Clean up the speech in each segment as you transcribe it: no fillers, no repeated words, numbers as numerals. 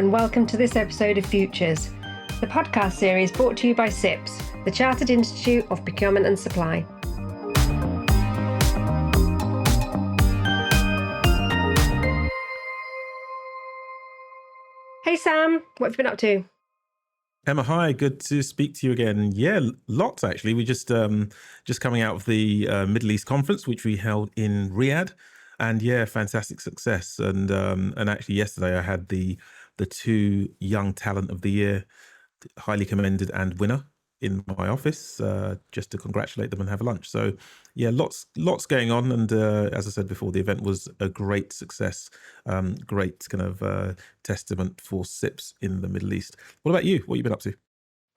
and welcome to this episode of Futures, the podcast series brought to you by CIPS, the Chartered Institute of Procurement and Supply. Hey Sam, what have you been up to? Emma, hi. Good to speak to you again. Yeah, lots actually. We just coming out of the Middle East conference, which we held in Riyadh, and yeah, fantastic success. And actually, yesterday I had the two Young Talent of the Year, highly commended and winner, in my office, just to congratulate them and have a lunch. So yeah, lots going on. And as I said before, the event was a great success. Great kind of testament for SIPs in the Middle East. What about you? What have you been up to?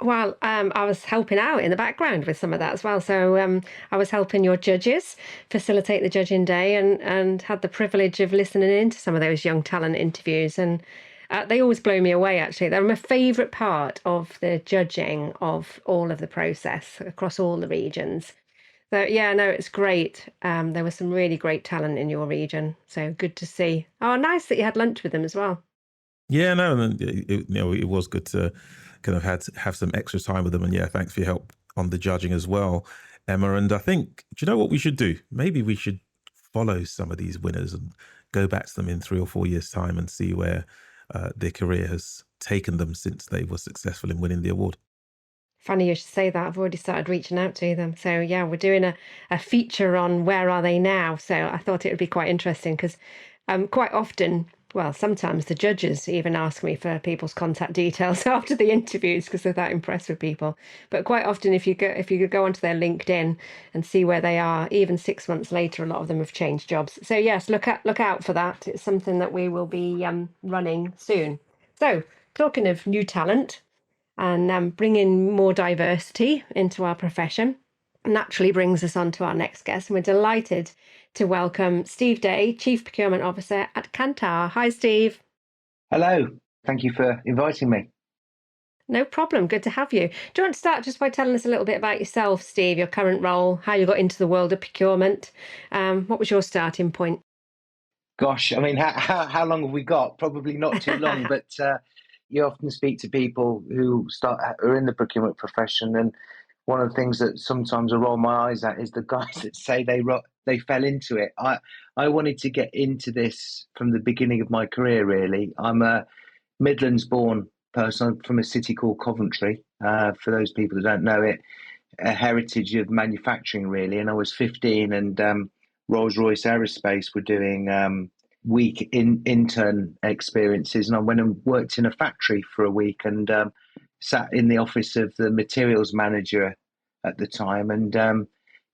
Well, I was helping out in the background with some of that as well. So I was helping your judges facilitate the judging day and had the privilege of listening in to some of those young talent interviews. And they always blow me away, actually. They're my favourite part of the judging of all of the process across all the regions. So, yeah, no, it's great. There was some really great talent in your region. So good to see. Oh, nice that you had lunch with them as well. Yeah, no, and it was good to kind of have some extra time with them. And yeah, thanks for your help on the judging as well, Emma. And I think, do you know what we should do? Maybe we should follow some of these winners and go back to them in 3 or 4 years' time and see where their career has taken them since they were successful in winning the award. Funny you should say that. I've already started reaching out to them. So yeah, we're doing a feature on where are they now. So I thought it would be quite interesting because quite often, well, sometimes the judges even ask me for people's contact details after the interviews because they're that impressed with people. But quite often, if you go onto their LinkedIn and see where they are, even 6 months later, a lot of them have changed jobs. So yes, look out for that. It's something that we will be running soon. So talking of new talent and bringing more diversity into our profession, naturally brings us on to our next guest. And we're delighted to welcome Steve Day, Chief Procurement Officer at Kantar. Hi, Steve. Hello. Thank you for inviting me. No problem. Good to have you. Do you want to start just by telling us a little bit about yourself, Steve, your current role, how you got into the world of procurement? What was your starting point? Gosh, I mean, how long have we got? Probably not too long, but you often speak to people who are in the procurement profession, and one of the things that sometimes I roll my eyes at is the guys that say they fell into it. I wanted to get into this from the beginning of my career, really. I'm a Midlands-born person from a city called Coventry. For those people who don't know it, a heritage of manufacturing, really. And I was 15, and Rolls-Royce Aerospace were doing week intern experiences, and I went and worked in a factory for a week and sat in the office of the materials manager at the time, and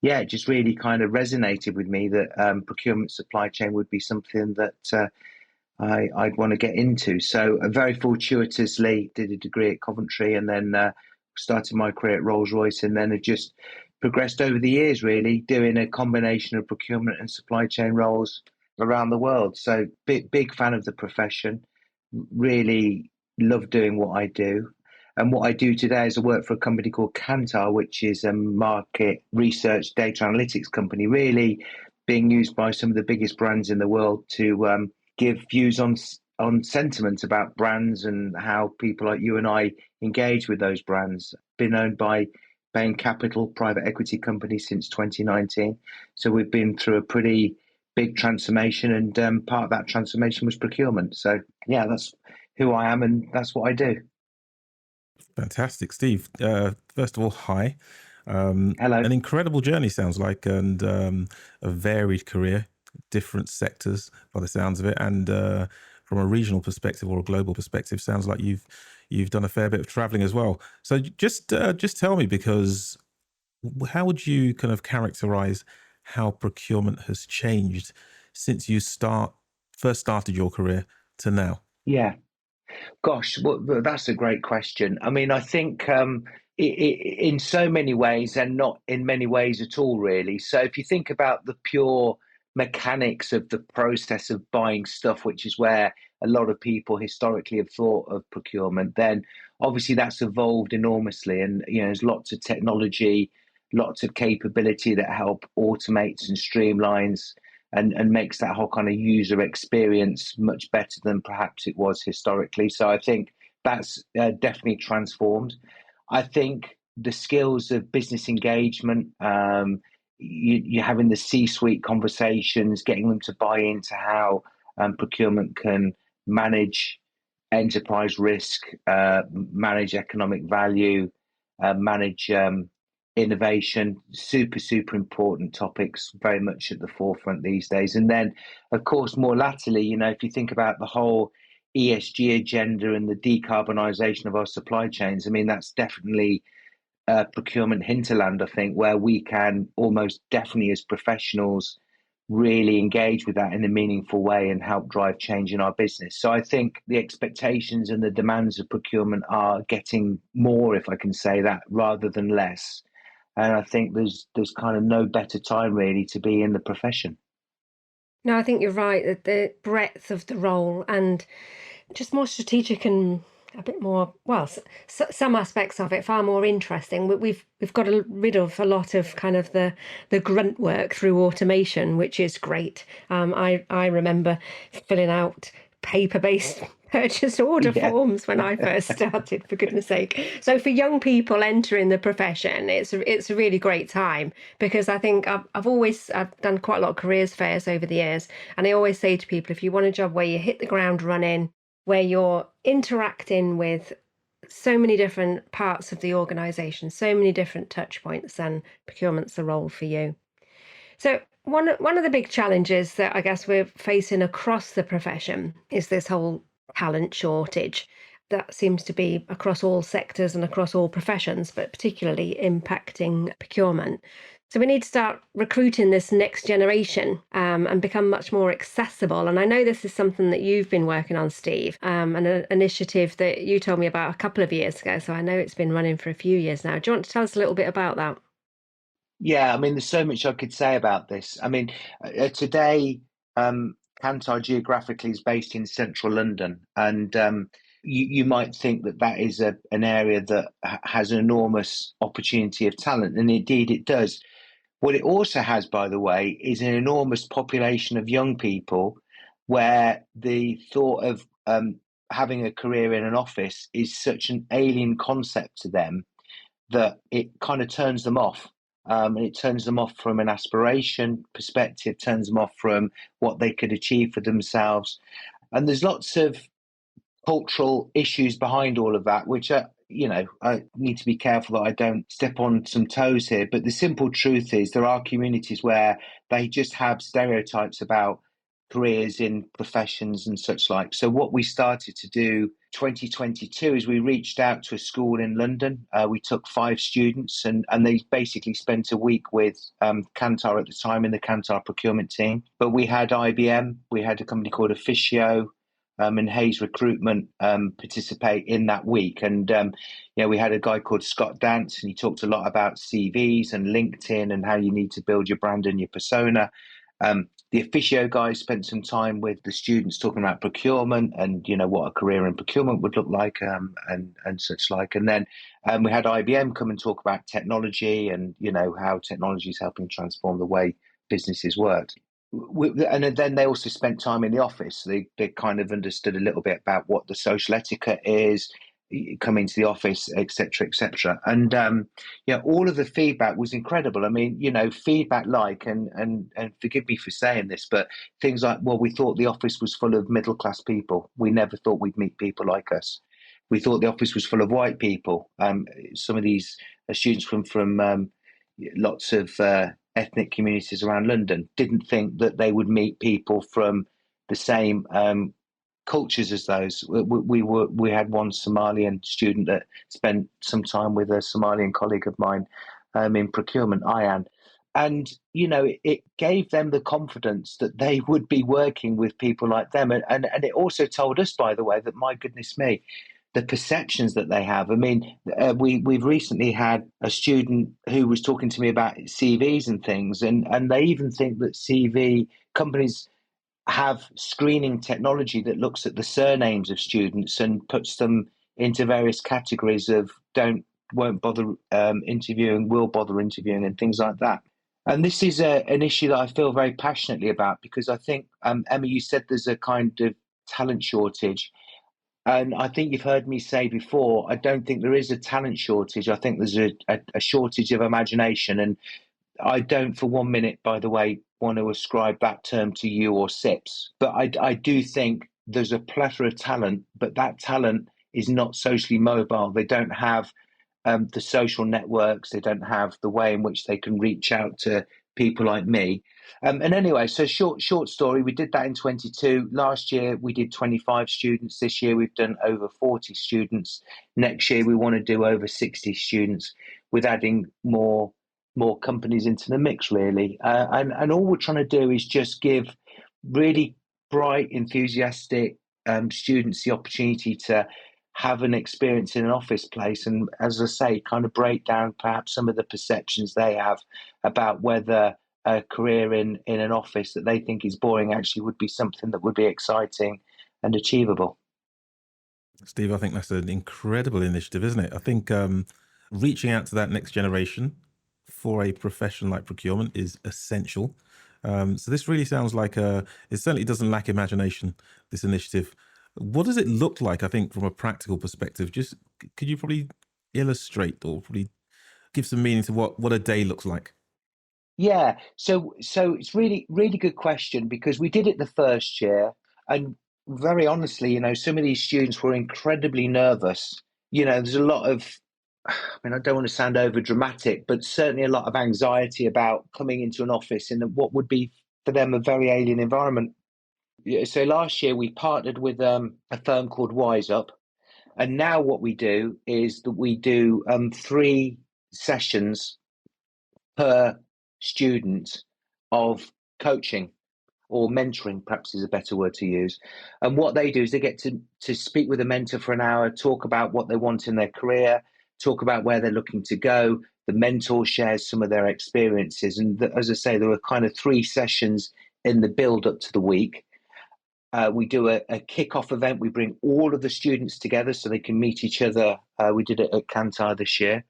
it just really kind of resonated with me that procurement supply chain would be something that I'd want to get into. So I very fortuitously did a degree at Coventry, and then started my career at Rolls-Royce, and then it just progressed over the years, really, doing a combination of procurement and supply chain roles around the world. So big fan of the profession, really love doing what I do. And what I do today is I work for a company called Kantar, which is a market research data analytics company, really being used by some of the biggest brands in the world to give views on sentiment about brands and how people like you and I engage with those brands. Been owned by Bain Capital, private equity company, since 2019. So we've been through a pretty big transformation, and part of that transformation was procurement. So yeah, that's who I am, and that's what I do. Fantastic, Steve. First of all, hi. Hello. An incredible journey, sounds like, and a varied career, different sectors by the sounds of it, and from a regional perspective or a global perspective, sounds like you've done a fair bit of traveling as well. So just tell me, because how would you kind of characterize how procurement has changed since you first started your career to now? Yeah. Gosh, well, that's a great question. I mean, I think in so many ways, and not in many ways at all, really. So if you think about the pure mechanics of the process of buying stuff, which is where a lot of people historically have thought of procurement, then obviously that's evolved enormously. And, there's lots of technology, lots of capability that help automates and streamlines and makes that whole kind of user experience much better than perhaps it was historically. So I think that's definitely transformed. I think the skills of business engagement, you're having the C-suite conversations, getting them to buy into how procurement can manage enterprise risk, manage economic value, manage innovation, super important topics, very much at the forefront these days. And then, of course, more latterly, if you think about the whole ESG agenda and the decarbonisation of our supply chains, I mean, that's definitely procurement hinterland, I think, where we can almost definitely as professionals really engage with that in a meaningful way and help drive change in our business. So I think the expectations and the demands of procurement are getting more, if I can say that, rather than less. And I think there's kind of no better time really to be in the profession. No, I think you're right that the breadth of the role and just more strategic and a bit more, well, some aspects of it far more interesting. We've got rid of a lot of kind of the grunt work through automation, which is great. I remember filling out paper-based purchase order forms when I first started, for goodness sake. So for young people entering the profession, it's a really great time, because I think I've done quite a lot of careers fairs over the years, and I always say to people, if you want a job where you hit the ground running, where you're interacting with so many different parts of the organisation, so many different touch points, then procurement's the role for you. So one of the big challenges that I guess we're facing across the profession is this whole talent shortage that seems to be across all sectors and across all professions, but particularly impacting procurement. So we need to start recruiting this next generation and become much more accessible. And I know this is something that you've been working on, Steve, and an initiative that you told me about a couple of years ago. So I know it's been running for a few years now. Do you want to tell us a little bit about that? Yeah, I mean, there's so much I could say about this. I mean, today, Kantar geographically is based in central London, and you might think that is an area that has an enormous opportunity of talent, and indeed it does. What it also has, by the way, is an enormous population of young people where the thought of having a career in an office is such an alien concept to them that it kind of turns them off. And it turns them off from an aspiration perspective, turns them off from what they could achieve for themselves. And there's lots of cultural issues behind all of that, which are, I need to be careful that I don't step on some toes here. But the simple truth is there are communities where they just have stereotypes about careers in professions and such like. So what we started to do 2022 is we reached out to a school in London. We took 5 students and they basically spent a week with Kantar at the time in the Kantar procurement team. But we had IBM, we had a company called Officio, and Hayes Recruitment participate in that week. And we had a guy called Scott Dance, and he talked a lot about CVs and LinkedIn and how you need to build your brand and your persona. The Officio guys spent some time with the students talking about procurement and what a career in procurement would look like and such like. And then we had IBM come and talk about technology and how technology is helping transform the way businesses work. And then they also spent time in the office. They kind of understood a little bit about what the social etiquette is, coming to the office, etc., etc. And all of the feedback was incredible. I mean, feedback like, and forgive me for saying this, but things like, well, we thought the office was full of middle class people. We never thought we'd meet people like us. We thought the office was full of white people. Some of these students from lots of ethnic communities around London didn't think that they would meet people from the same cultures as those. We had one Somalian student that spent some time with a Somalian colleague of mine in procurement, Ayan. And, it gave them the confidence that they would be working with people like them. And it also told us, by the way, that, my goodness me, the perceptions that they have. I mean, we've recently had a student who was talking to me about CVs and things, and they even think that CV companies have screening technology that looks at the surnames of students and puts them into various categories of won't bother interviewing, will bother interviewing, and things like that. And this is an issue that I feel very passionately about because I think, Emma, you said there's a kind of talent shortage. And I think you've heard me say before, I don't think there is a talent shortage. I think there's a shortage of imagination. And I don't for 1 minute, by the way, want to ascribe that term to you or SIPs. But I do think there's a plethora of talent, but that talent is not socially mobile. They don't have the social networks. They don't have the way in which they can reach out to people like me. And anyway, so short story. We did that in 22. Last year we did 25 students. This year we've done over 40 students. Next year we want to do over 60 students, with adding more companies into the mix, really. And all we're trying to do is just give really bright, enthusiastic students the opportunity to have an experience in an office place, and as I say, kind of break down perhaps some of the perceptions they have about whether a career in an office that they think is boring actually would be something that would be exciting and achievable. Steve, I think that's an incredible initiative, isn't it? I think reaching out to that next generation for a profession like procurement is essential. So this really sounds like it certainly doesn't lack imagination, this initiative. What does it look like, I think, from a practical perspective? Just could you probably illustrate or probably give some meaning to what a day looks like? Yeah, so it's really good question, because we did it the first year, and very honestly, some of these students were incredibly nervous. There's a lot of, I mean, I don't want to sound over dramatic, but certainly a lot of anxiety about coming into an office in what would be for them a very alien environment. Yeah, so last year we partnered with a firm called Wise Up, and now what we do is that we do 3 sessions per student of coaching or mentoring, perhaps is a better word to use. And what they do is they get to speak with a mentor for an hour, talk about what they want in their career, talk about where they're looking to go. The mentor shares some of their experiences. And as I say, there were kind of 3 sessions in the build up to the week. We do a kick-off event. We bring all of the students together so they can meet each other. We did it at Kantar this year.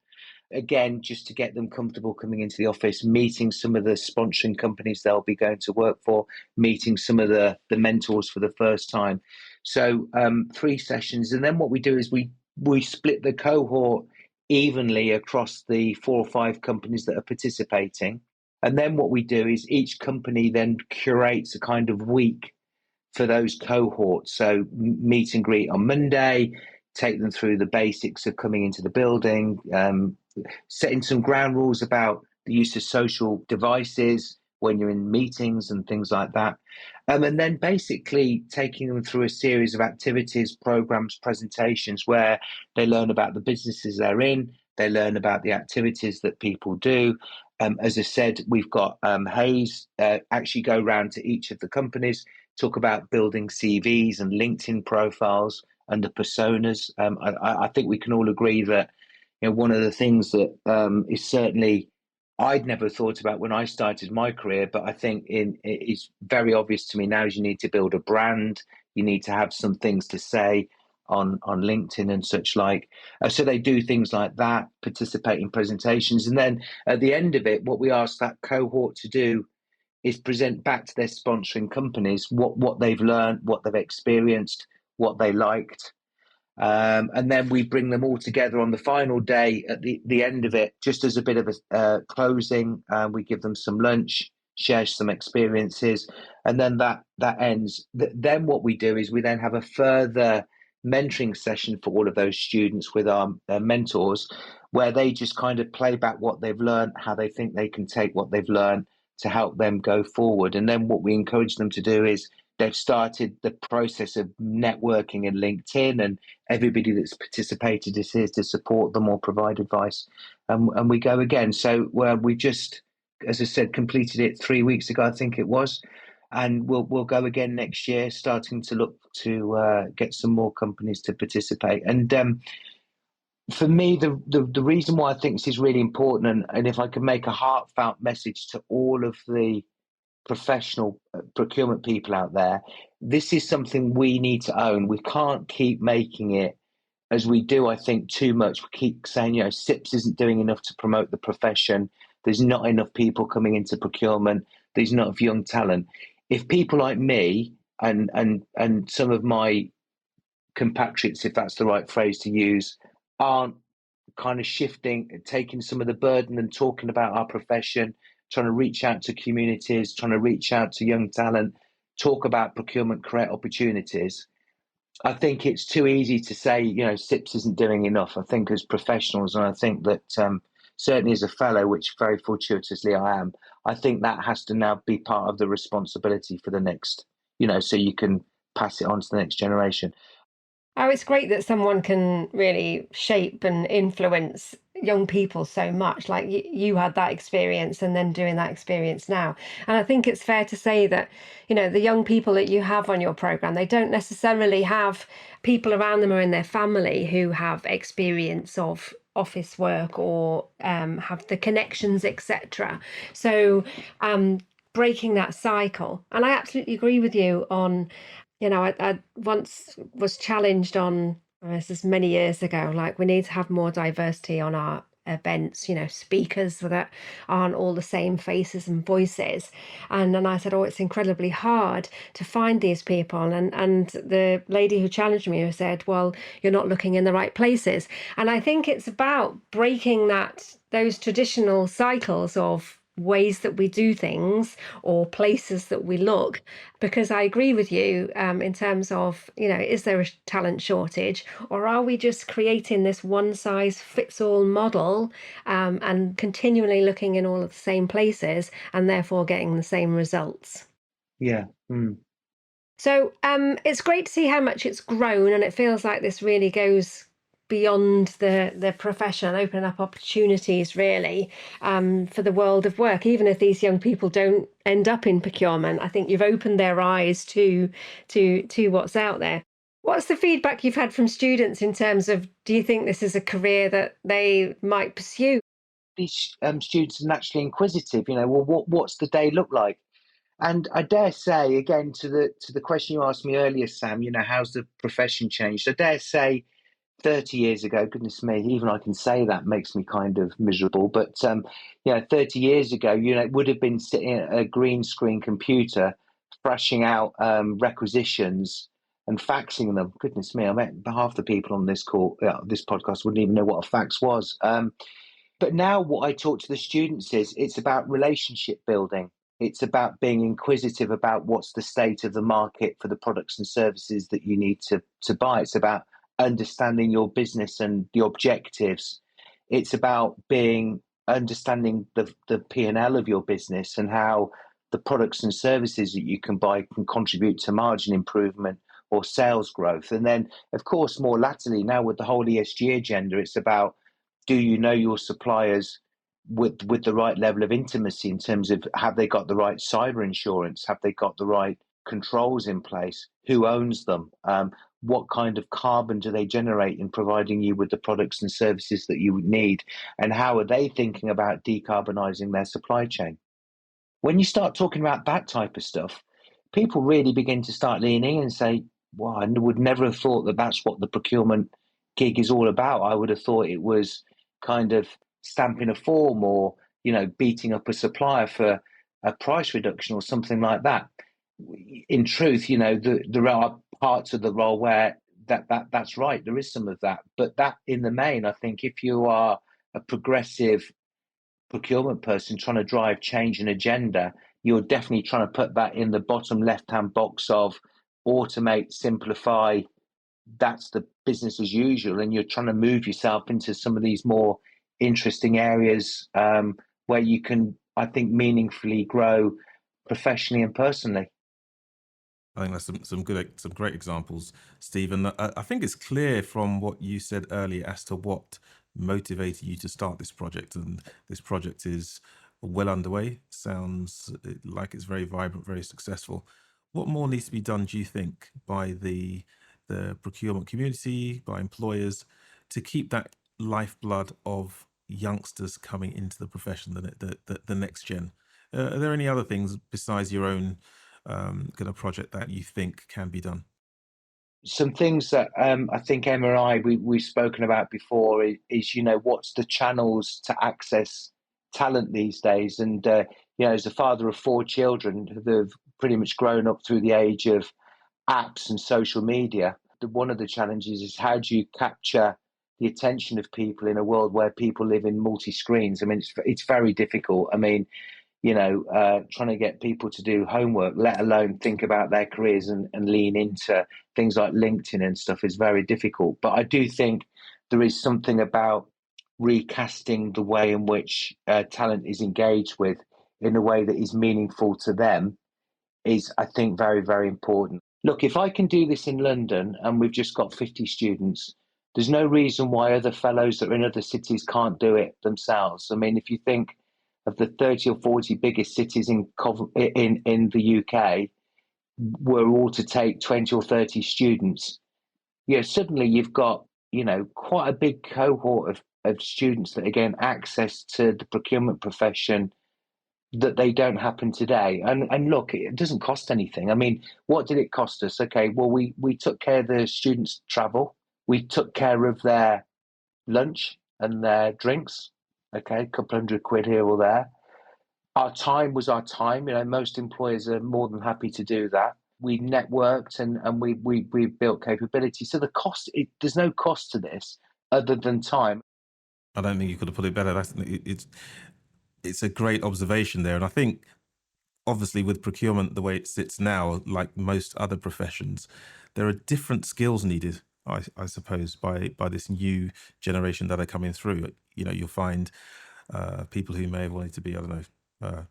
Again, just to get them comfortable coming into the office, meeting some of the sponsoring companies they'll be going to work for, meeting some of the mentors for the first time. So 3 sessions. And then what we do is we split the cohort evenly across the 4 or 5 companies that are participating. And then what we do is each company then curates a kind of week for those cohorts. So meet and greet on Monday, take them through the basics of coming into the building, setting some ground rules about the use of social devices when you're in meetings and things like that. And then basically taking them through a series of activities, programs, presentations where they learn about the businesses they're in, they learn about the activities that people do. As I said, we've got Hayes actually go around to each of the companies, talk about building CVs and LinkedIn profiles and the personas. I think we can all agree that one of the things that is certainly I'd never thought about when I started my career, but I think it's very obvious to me now is you need to build a brand. You need to have some things to say on LinkedIn and such like. So they do things like that, participate in presentations. And then at the end of it, what we ask that cohort to do is present back to their sponsoring companies what they've learned, what they've experienced, what they liked. And then we bring them all together on the final day at the end of it, just as a bit of a closing. We give them some lunch, share some experiences, and then that ends. Then what we do is we then have a further mentoring session for all of those students with our mentors, where they just kind of play back what they've learned, how they think they can take what they've learned to help them go forward. And then what we encourage them to do is they've started the process of networking in LinkedIn, and everybody that's participated is here to support them or provide advice. And we go again. So we just, as I said, completed it 3 weeks ago, I think it was. And we'll go again next year, starting to look to get some more companies to participate. And for me, the reason why I think this is really important, and if I can make a heartfelt message to all of the professional procurement people out there, this is something we need to own. We can't keep making it as we do, I think, too much. We keep saying, SIPS isn't doing enough to promote the profession. There's not enough people coming into procurement. There's not enough young talent. If people like me and some of my compatriots, if that's the right phrase to use, aren't kind of shifting, taking some of the burden and talking about our profession, trying to reach out to communities, trying to reach out to young talent, talk about procurement career opportunities, I think it's too easy to say, SIPS isn't doing enough. I think as professionals, and I think that certainly as a fellow, which very fortuitously I am, I think that has to now be part of the responsibility for the next, so you can pass it on to the next generation. Oh, it's great that someone can really shape and influence young people so much. Like you had that experience and then doing that experience now. And I think it's fair to say that, the young people that you have on your program, they don't necessarily have people around them or in their family who have experience of office work or have the connections, etc. So breaking that cycle. And I absolutely agree with you on I once was challenged on, this is many years ago, like we need to have more diversity on our events, speakers that aren't all the same faces and voices. And then I said, oh, it's incredibly hard to find these people. And the lady who challenged me said, well, you're not looking in the right places. And I think it's about breaking those traditional cycles of ways that we do things or places that we look, because I agree with you in terms of, is there a talent shortage, or are we just creating this one size fits all model and continually looking in all of the same places and therefore getting the same results? Yeah. So it's great to see how much it's grown, and it feels like this really goes beyond the profession, opening up opportunities really for the world of work. Even if these young people don't end up in procurement, I think you've opened their eyes to what's out there. What's the feedback you've had from students in terms of, do you think this is a career that they might pursue? These students are naturally inquisitive. What's the day look like? And I dare say, again, to the question you asked me earlier, Sam, how's the profession changed? I dare say 30 years ago, goodness me, even I can say that makes me kind of miserable. But, 30 years ago, it would have been sitting at a green screen computer, thrashing out requisitions and faxing them. Goodness me, I bet half the people on this this podcast wouldn't even know what a fax was. But now what I talk to the students is it's about relationship building. It's about being inquisitive about what's the state of the market for the products and services that you need to buy. It's about understanding your business and the objectives. It's about understanding the P&L of your business and how the products and services that you can buy can contribute to margin improvement or sales growth. And then, of course, more latterly, now with the whole ESG agenda, it's about, do you know your suppliers with the right level of intimacy in terms of, have they got the right cyber insurance? Have they got the right controls in place? Who owns them? What kind of carbon do they generate in providing you with the products and services that you would need? And how are they thinking about decarbonising their supply chain? When you start talking about that type of stuff, people really begin to start leaning in and say, well, I would never have thought that that's what the procurement gig is all about. I would have thought it was kind of stamping a form or, beating up a supplier for a price reduction or something like that. In truth, there are parts of the role where that's right. There is some of that. But that, in the main, I think if you are a progressive procurement person trying to drive change and agenda, you're definitely trying to put that in the bottom left-hand box of automate, simplify. That's the business as usual, and you're trying to move yourself into some of these more interesting areas where you can, I think, meaningfully grow professionally and personally. I think that's some great examples, Stephen. I think it's clear from what you said earlier as to what motivated you to start this project, and this project is well underway. Sounds like it's very vibrant, very successful. What more needs to be done, do you think, by the procurement community, by employers, to keep that lifeblood of youngsters coming into the profession, the next gen? Are there any other things besides your own kind of project that you think can be done? Some things that I think Emma and we've spoken about before is what's the channels to access talent these days. And, as a father of 4 children who have pretty much grown up through the age of apps and social media, one of the challenges is how do you capture the attention of people in a world where people live in multi-screens? I mean, it's very difficult. I mean, trying to get people to do homework, let alone think about their careers and lean into things like LinkedIn and stuff, is very difficult. But I do think there is something about recasting the way in which talent is engaged with in a way that is meaningful to them is, I think, very, very important. Look, if I can do this in London and we've just got 50 students, there's no reason why other fellows that are in other cities can't do it themselves. I mean, if you think of the 30 or 40 biggest cities in the UK were all to take 20 or 30 students, suddenly you've got, quite a big cohort of students that are getting access to the procurement profession that they don't happen today. And look, it doesn't cost anything. I mean, what did it cost us? Okay, well, we took care of the students' travel. We took care of their lunch and their drinks. Okay, a couple £100 here or there. Our time was our time. Most employers are more than happy to do that. We networked and we built capability. So the cost, there's no cost to this other than time. I don't think you could have put it better. It's a great observation there. And I think, obviously, with procurement, the way it sits now, like most other professions, there are different skills needed, I suppose, by this new generation that are coming through. You'll find people who may have wanted to be, I don't know,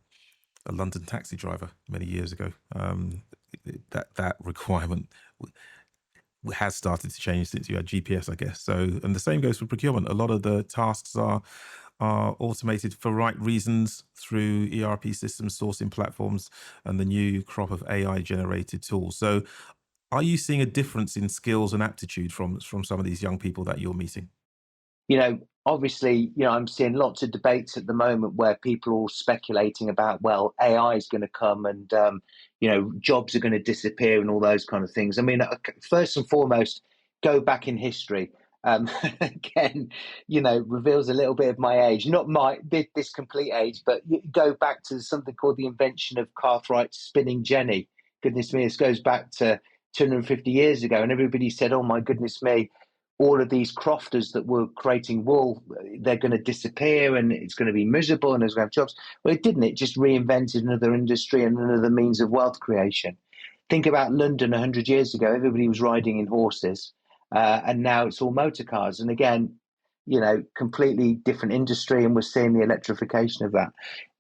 a London taxi driver many years ago. That requirement has started to change since you had GPS, I guess. So, and the same goes for procurement. A lot of the tasks are automated for right reasons through ERP systems, sourcing platforms, and the new crop of AI generated tools. So are you seeing a difference in skills and aptitude from some of these young people that you're meeting? Obviously, I'm seeing lots of debates at the moment where people are all speculating about, well, AI is going to come and, jobs are going to disappear and all those kind of things. I mean, first and foremost, go back in history. Again, reveals a little bit of my age, not this complete age, but go back to something called the invention of Cartwright's spinning jenny. Goodness me, this goes back to 250 years ago, and everybody said, oh my goodness me, all of these crofters that were creating wool, they're going to disappear and it's going to be miserable and there's going to have jobs. Well, it didn't. It just reinvented another industry and another means of wealth creation. Think about London 100 years ago. Everybody was riding in horses. And now it's all motor cars. And again, completely different industry, and we're seeing the electrification of that.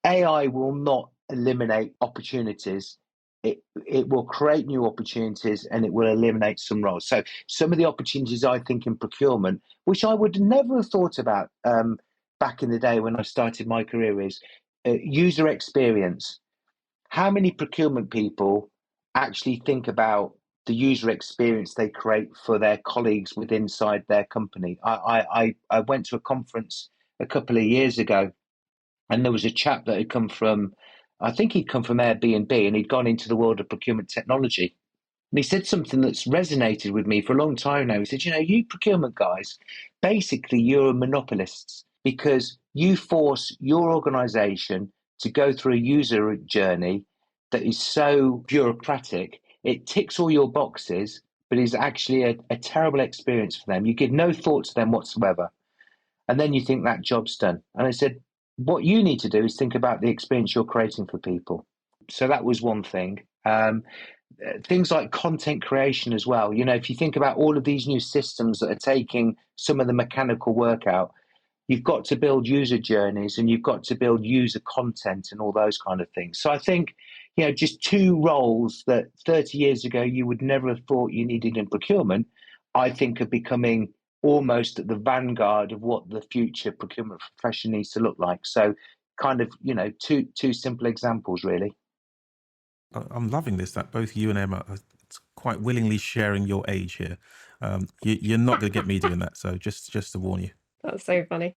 AI will not eliminate opportunities. It will create new opportunities and it will eliminate some roles. So some of the opportunities, I think, in procurement, which I would never have thought about back in the day when I started my career, is user experience. How many procurement people actually think about the user experience they create for their colleagues inside their company? I went to a conference a couple of years ago, and there was a chap that had come from, I think he'd come from Airbnb, and he'd gone into the world of procurement technology. And he said something that's resonated with me for a long time now. He said, you procurement guys, basically you're monopolists because you force your organization to go through a user journey that is so bureaucratic. It ticks all your boxes, but is actually a terrible experience for them. You give no thought to them whatsoever. And then you think that job's done. And I said, what you need to do is think about the experience you're creating for people. So that was one thing. Things like content creation as well. If you think about all of these new systems that are taking some of the mechanical work out, you've got to build user journeys and you've got to build user content and all those kind of things. So I think, just 2 roles that 30 years ago you would never have thought you needed in procurement, I think are becoming almost at the vanguard of what the future procurement profession needs to look like. So kind of, two simple examples, really. I'm loving this, that both you and Emma are quite willingly sharing your age here. You're not going to get me doing that. So just to warn you. That's so funny.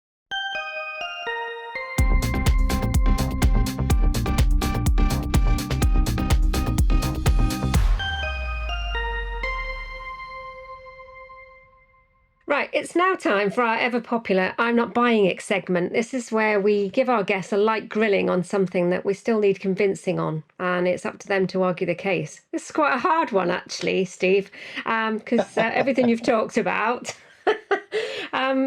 Right, it's now time for our ever popular I'm Not Buying It segment. This is where we give our guests a light grilling on something that we still need convincing on, and it's up to them to argue the case. This is quite a hard one, actually, Steve, because everything you've talked about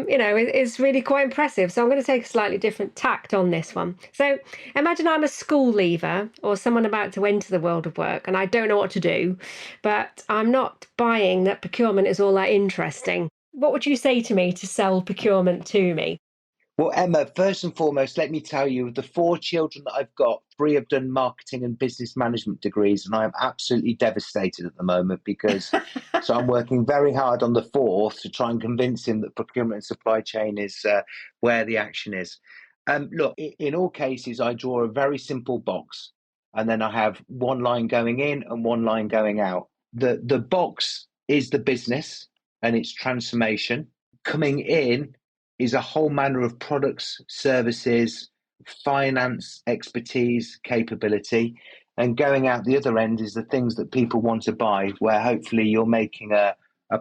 is really quite impressive. So I'm going to take a slightly different tact on this one. So imagine I'm a school leaver or someone about to enter the world of work and I don't know what to do, but I'm not buying that procurement is all that interesting. What would you say to me to sell procurement to me? Well, Emma, first and foremost, let me tell you, of the 4 children that I've got, 3 have done marketing and business management degrees, and I am absolutely devastated at the moment because so I'm working very hard on the 4th to try and convince him that procurement and supply chain is where the action is. Look, in all cases, I draw a very simple box, and then I have one line going in and one line going out. The box is the business and its transformation. Coming in is a whole manner of products, services, finance, expertise, capability. And going out the other end is the things that people want to buy, where hopefully you're making a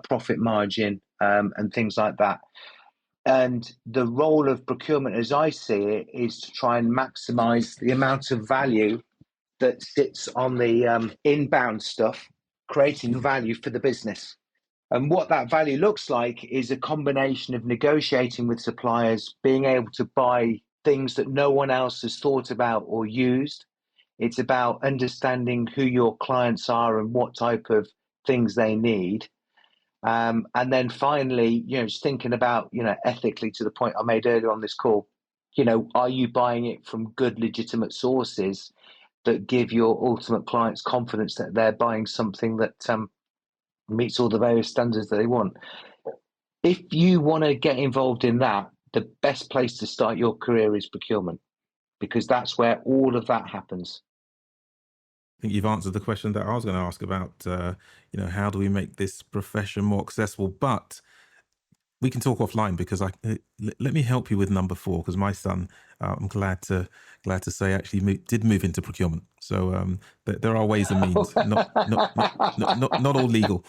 profit margin and things like that. And the role of procurement, as I see it, is to try and maximize the amount of value that sits on the inbound stuff, creating value for the business. And what that value looks like is a combination of negotiating with suppliers, being able to buy things that no one else has thought about or used. It's about understanding who your clients are and what type of things they need. And then finally, just thinking about, ethically, to the point I made earlier on this call, are you buying it from good, legitimate sources that give your ultimate clients confidence that they're buying something that meets all the various standards that they want? If you want to get involved in that, the best place to start your career is procurement, because that's where all of that happens. I think you've answered the question that I was going to ask about, how do we make this profession more accessible? But we can talk offline, because let me help you with number 4, because my son, I'm glad to say, actually did move into procurement. So there are ways and means, not all legal.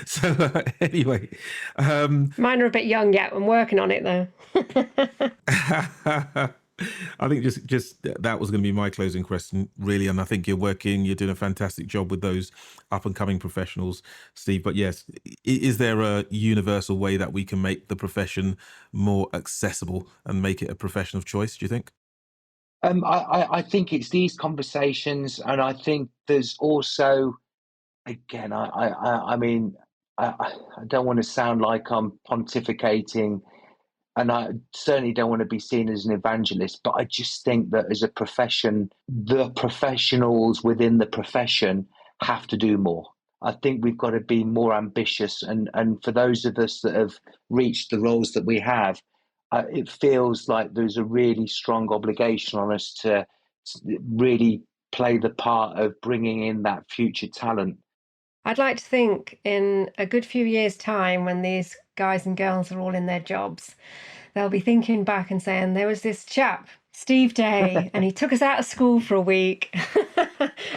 So anyway, Mine are a bit young yet. I'm working on it though. I think just that was going to be my closing question, really. And I think you're doing a fantastic job with those up and coming professionals, Steve. But yes, is there a universal way that we can make the profession more accessible and make it a profession of choice, do you think? I think it's these conversations, and I think there's also, again, I mean, I don't want to sound like I'm pontificating, and I certainly don't want to be seen as an evangelist, but I just think that as a profession, the professionals within the profession have to do more. I think we've got to be more ambitious. And for those of us that have reached the roles that we have, it feels like there's a really strong obligation on us to really play the part of bringing in that future talent. I'd like to think in a good few years' time, when these guys and girls are all in their jobs, they'll be thinking back and saying, there was this chap, Steve Day, and he took us out of school for a week.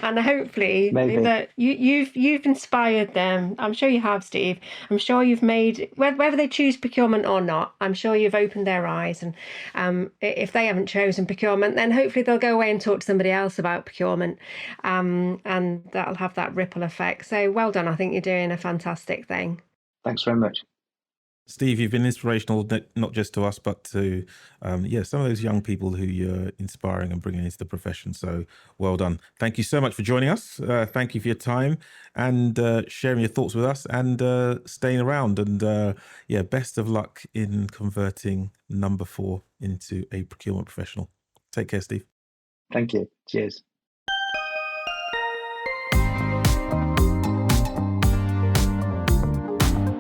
And hopefully that you've inspired them. I'm sure you have, Steve. I'm sure you've made, whether they choose procurement or not, I'm sure you've opened their eyes. And if they haven't chosen procurement, then hopefully they'll go away and talk to somebody else about procurement. And that'll have that ripple effect. So well done. I think you're doing a fantastic thing. Thanks very much. Steve, you've been inspirational, not just to us, but to some of those young people who you're inspiring and bringing into the profession. So well done. Thank you so much for joining us. Thank you for your time and sharing your thoughts with us, and staying around. And best of luck in converting number 4 into a procurement professional. Take care, Steve. Thank you. Cheers.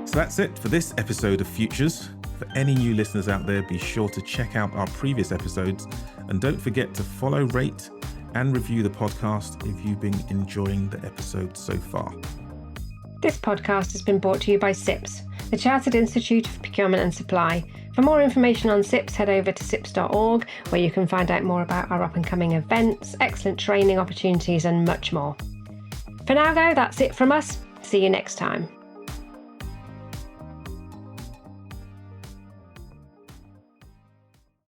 So that's it for this episode of Futures. For any new listeners out there, be sure to check out our previous episodes, and don't forget to follow, rate and review the podcast if you've been enjoying the episode so far. This podcast has been brought to you by CIPS, the Chartered Institute of Procurement and Supply. For more information on CIPS, head over to cips.org, where you can find out more about our up-and-coming events, excellent training opportunities and much more. For now though, that's it from us. See you next time.